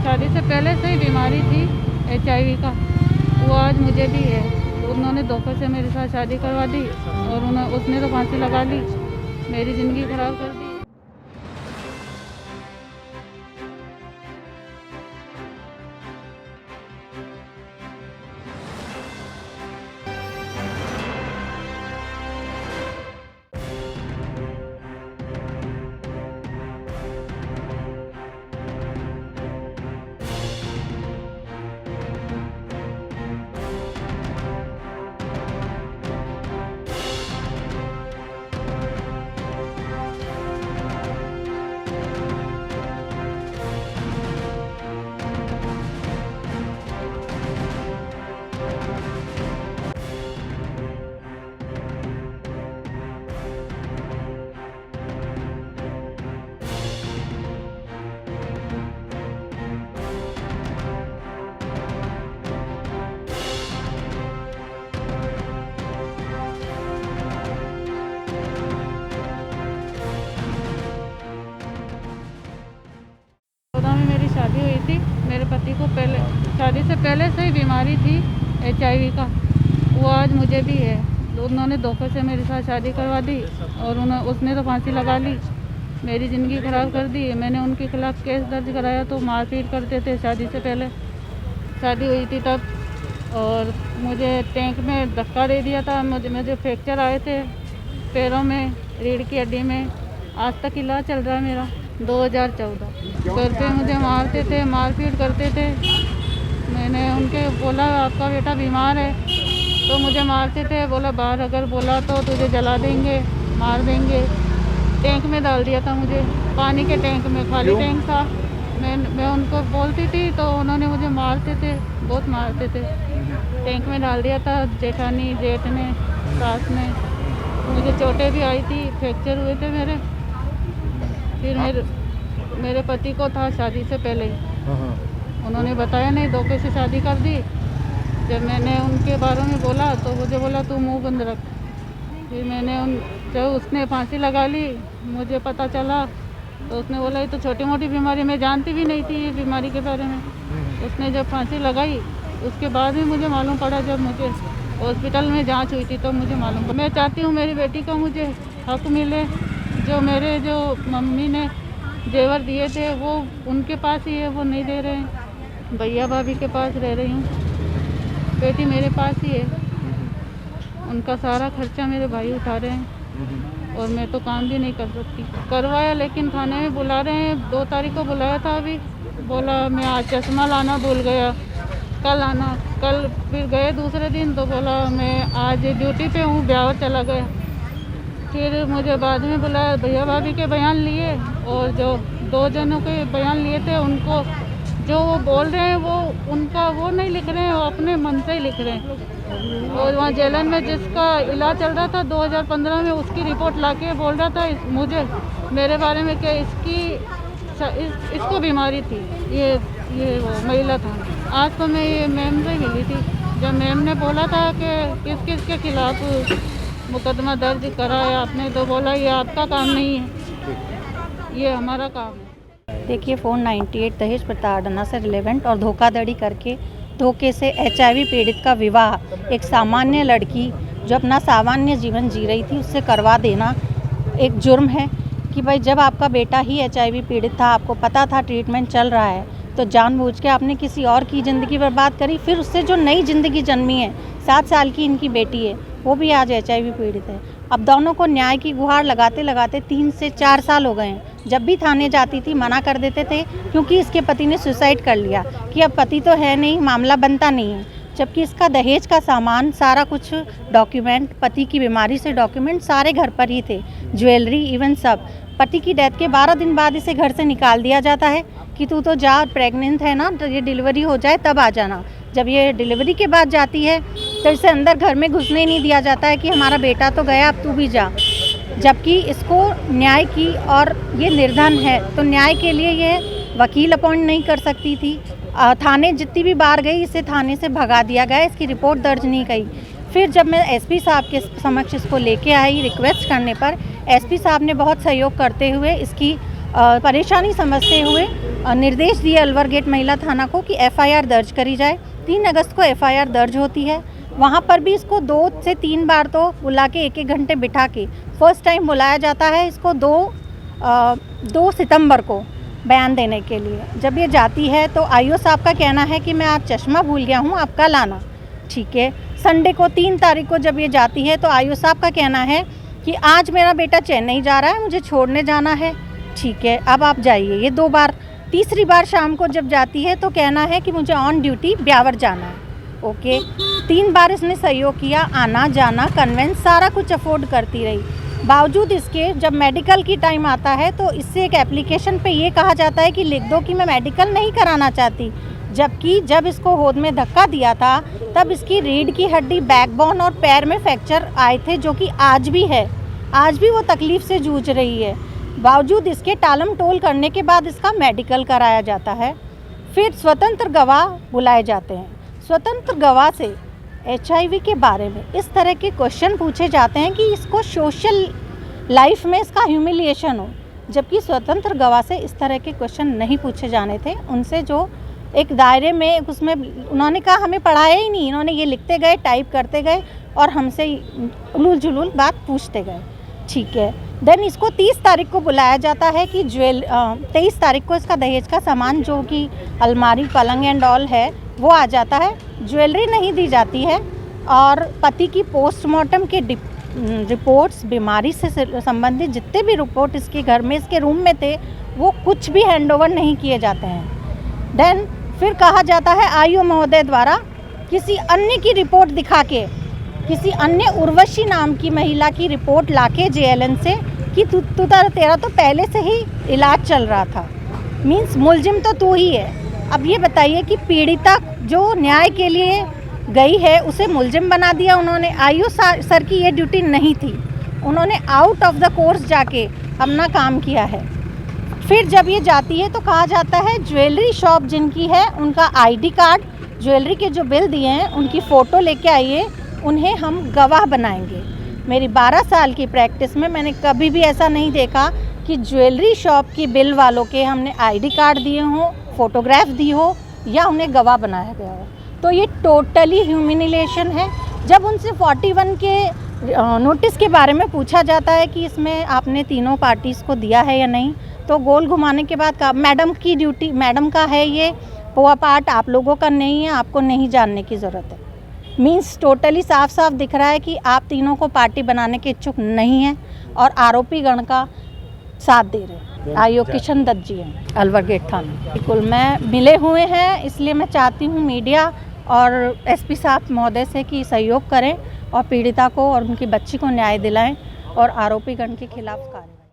शादी से पहले से ही बीमारी थी HIV का, वो आज मुझे भी है। उन्होंने धोखे से मेरे साथ शादी करवा दी और उसने तो फांसी लगा ली, मेरी ज़िंदगी खराब कर दी। शादी हुई थी, मेरे पति को पहले शादी से पहले से ही बीमारी थी HIV का, वो आज मुझे भी है। उन्होंने धोखे से मेरे साथ शादी करवा दी और उसने तो फांसी लगा ली, मेरी ज़िंदगी ख़राब कर दी। मैंने उनके खिलाफ़ केस दर्ज कराया तो मारपीट करते थे। शादी से पहले शादी हुई थी तब, और मुझे टैंक में धक्का दे दिया था। मुझे फ्रैक्चर आए थे पैरों में, रीढ़ की हड्डी में। आज तक इलाज चल रहा है मेरा। 2014 घर पे मुझे मारते थे, मारपीट करते थे। मैंने उनके बोला आपका बेटा बीमार है तो मुझे मारते थे। बोला बाहर अगर बोला तो तुझे जला देंगे, मार देंगे। टैंक में डाल दिया था मुझे, पानी के टैंक में, खाली टैंक था। मैं उनको बोलती थी तो उन्होंने मुझे मारते थे, बहुत मारते थे। टैंक में डाल दिया था जेठानी, जेठ ने, सास ने। मुझे चोटें भी आई थी, फ्रैक्चर हुए थे मेरे। फिर मेरे पति को था शादी से पहले ही, उन्होंने बताया नहीं, धोखे से शादी कर दी। जब मैंने उनके बारे में बोला तो मुझे बोला तू मुंह बंद रख। फिर जब उसने फांसी लगा ली, मुझे पता चला तो उसने बोला ये तो छोटी मोटी बीमारी, मैं जानती भी नहीं थी ये बीमारी के बारे में। उसने जब फांसी लगाई उसके बाद ही मुझे मालूम पड़ा, जब मुझे हॉस्पिटल में जांच हुई थी तो मुझे मालूम पड़ा। मैं चाहती हूँ मेरी बेटी को मुझे हक मिले। जो मम्मी ने जेवर दिए थे वो उनके पास ही है, वो नहीं दे रहे हैं। भैया भाभी के पास रह रही हूँ, बेटी मेरे पास ही है। उनका सारा खर्चा मेरे भाई उठा रहे हैं और मैं तो काम भी नहीं कर सकती। करवाया लेकिन थाने में बुला रहे हैं, 2 तारीख को बुलाया था। अभी बोला मैं आज चश्मा लाना भूल गया, कल आना। कल फिर गए दूसरे दिन तो बोला मैं आज ड्यूटी पे हूँ, ब्याह चला गया। फिर मुझे बाद में बुलाया, भैया भाभी के बयान लिए और जो 2 जनों के बयान लिए थे, उनको जो वो बोल रहे हैं वो नहीं लिख रहे हैं, वो अपने मन से ही लिख रहे हैं। और वहाँ जेलन में जिसका इलाज चल रहा था 2015 में, उसकी रिपोर्ट लाके बोल रहा था मुझे मेरे बारे में कि इसको बीमारी थी। ये वो महिला था। आज तो मैं ये मैम से मिली थी, जब मैम ने बोला था कि किस के खिलाफ मुकदमा दर्ज कराया आपने, तो बोला ये आपका काम नहीं है, ये हमारा काम है। देखिए, फ़ोन 98 दहेज प्रताड़ना से रिलेवेंट और धोखाधड़ी करके धोखे से HIV पीड़ित का विवाह एक सामान्य लड़की जो अपना सामान्य जीवन जी रही थी उससे करवा देना एक जुर्म है। कि भाई जब आपका बेटा ही HIV पीड़ित था, आपको पता था ट्रीटमेंट चल रहा है, तो जानबूझ के आपने किसी और की ज़िंदगी बर्बाद करी। फिर उससे जो नई ज़िंदगी जन्मी है, 7 साल की इनकी बेटी है, वो भी आज HIV पीड़ित है। अब दोनों को न्याय की गुहार लगाते लगाते 3 से 4 साल हो गए हैं। जब भी थाने जाती थी मना कर देते थे, क्योंकि इसके पति ने सुसाइड कर लिया कि अब पति तो है नहीं, मामला बनता नहीं है। जबकि इसका दहेज का सामान, सारा कुछ डॉक्यूमेंट, पति की बीमारी से डॉक्यूमेंट सारे घर पर ही थे, ज्वेलरी इवन सब। पति की डेथ के 12 दिन बाद इसे घर से निकाल दिया जाता है कि तू तो जा, प्रेग्नेंट है ना, तो ये डिलीवरी हो जाए तब आ जाना। जब ये डिलीवरी के बाद जाती है तो इसे अंदर घर में घुसने ही नहीं दिया जाता है कि हमारा बेटा तो गया, अब तू भी जा। जबकि इसको न्याय की, और ये निर्धन है तो न्याय के लिए ये वकील अपॉइंट नहीं कर सकती थी। थाने जितनी भी बार गई इसे थाने से भगा दिया गया, इसकी रिपोर्ट दर्ज नहीं की। फिर जब मैं SP साहब के समक्ष इसको लेके आई रिक्वेस्ट करने पर, SP साहब ने बहुत सहयोग करते हुए इसकी परेशानी समझते हुए निर्देश दिए अलवर गेट महिला थाना को कि एफआईआर दर्ज करी जाए। 3 अगस्त को एफआईआर दर्ज होती है। वहाँ पर भी इसको 2 से 3 बार तो बुला के 1-1 घंटे बिठा के फर्स्ट टाइम बुलाया जाता है इसको 2 सितंबर को बयान देने के लिए। जब ये जाती है तो आईओ साहब का कहना है कि मैं आज चश्मा भूल गया हूँ, आप कल आना। ठीक है। संडे को 3 तारीख को जब ये जाती है तो आईओ साहब का कहना है कि आज मेरा बेटा चेन्नई जा रहा है, मुझे छोड़ने जाना है। ठीक है, अब आप जाइए। ये 2 बार। तीसरी बार शाम को जब जाती है तो कहना है कि मुझे ऑन ड्यूटी ब्यावर जाना है। ओके, 3 बार इसने सहयोग किया, आना जाना कन्वेंस सारा कुछ अफोर्ड करती रही। बावजूद इसके जब मेडिकल की टाइम आता है तो इससे एक एप्लीकेशन पे ये कहा जाता है कि लिख दो कि मैं मेडिकल नहीं कराना चाहती, जबकि जब इसको होद में धक्का दिया था तब इसकी रीढ़ की हड्डी, बैकबोन और पैर में फ्रैक्चर आए थे, जो कि आज भी है। आज भी वो तकलीफ़ से जूझ रही है। बावजूद इसके टालम टोल करने के बाद इसका मेडिकल कराया जाता है। फिर स्वतंत्र गवाह बुलाए जाते हैं। स्वतंत्र गवाह से HIV के बारे में इस तरह के क्वेश्चन पूछे जाते हैं कि इसको सोशल लाइफ में इसका ह्यूमिलिएशन हो, जबकि स्वतंत्र गवाह से इस तरह के क्वेश्चन नहीं पूछे जाने थे। उनसे जो एक दायरे में उसमें उन्होंने कहा हमें पढ़ाया ही नहीं, इन्होंने ये लिखते गए, टाइप करते गए और हमसे उलूल जुलूल बात पूछते गए। ठीक है। देन इसको 30 तारीख को बुलाया जाता है कि 23 तारीख को इसका दहेज का सामान जो कि अलमारी, पलंग एंड ऑल है वो आ जाता है। ज्वेलरी नहीं दी जाती है और पति की पोस्टमार्टम के रिपोर्ट्स, बीमारी से संबंधित जितने भी रिपोर्ट इसके घर में, इसके रूम में थे, वो कुछ भी हैंडओवर नहीं किए जाते हैं। देन फिर कहा जाता है आईओ महोदय द्वारा किसी अन्य की रिपोर्ट दिखा के, किसी अन्य उर्वशी नाम की महिला की रिपोर्ट लाके JLN से कि तेरा तो पहले से ही इलाज चल रहा था, मीन्स मुलजिम तो तू ही है। अब ये बताइए कि पीड़िता जो न्याय के लिए गई है उसे मुलजिम बना दिया उन्होंने। आईओ सर की ये ड्यूटी नहीं थी, उन्होंने आउट ऑफ द कोर्स जाके अपना काम किया है। फिर जब ये जाती है तो कहा जाता है ज्वेलरी शॉप जिनकी है उनका ID कार्ड, ज्वेलरी के जो बिल दिए हैं उनकी फ़ोटो लेके आइए, उन्हें हम गवाह बनाएंगे। मेरी 12 साल की प्रैक्टिस में मैंने कभी भी ऐसा नहीं देखा कि ज्वेलरी शॉप की बिल वालों के हमने ID कार्ड दिए हों, फोटोग्राफ दी हो या उन्हें गवाह बनाया गया हो। तो ये टोटली ह्यूमिलिएशन है। जब उनसे 41 के नोटिस के बारे में पूछा जाता है कि इसमें आपने तीनों पार्टीज़ को दिया है या नहीं, तो गोल घुमाने के बाद कहा मैडम की ड्यूटी, मैडम का है ये, वो पार्ट आप लोगों का नहीं है, आपको नहीं जानने की ज़रूरत है। मीन्स टोटली साफ साफ दिख रहा है कि आप तीनों को पार्टी बनाने के इच्छुक नहीं हैं और आरोपी गण का साथ दे रहे हैं। आईओ किशन दत्त जी हैं अलवर गेट थाना। बिल्कुल, मैं मिले हुए हैं, इसलिए मैं चाहती हूँ मीडिया और SP साहब महोदय से कि सहयोग करें और पीड़िता को और उनकी बच्ची को न्याय दिलाएं और आरोपी गण के खिलाफ कार्य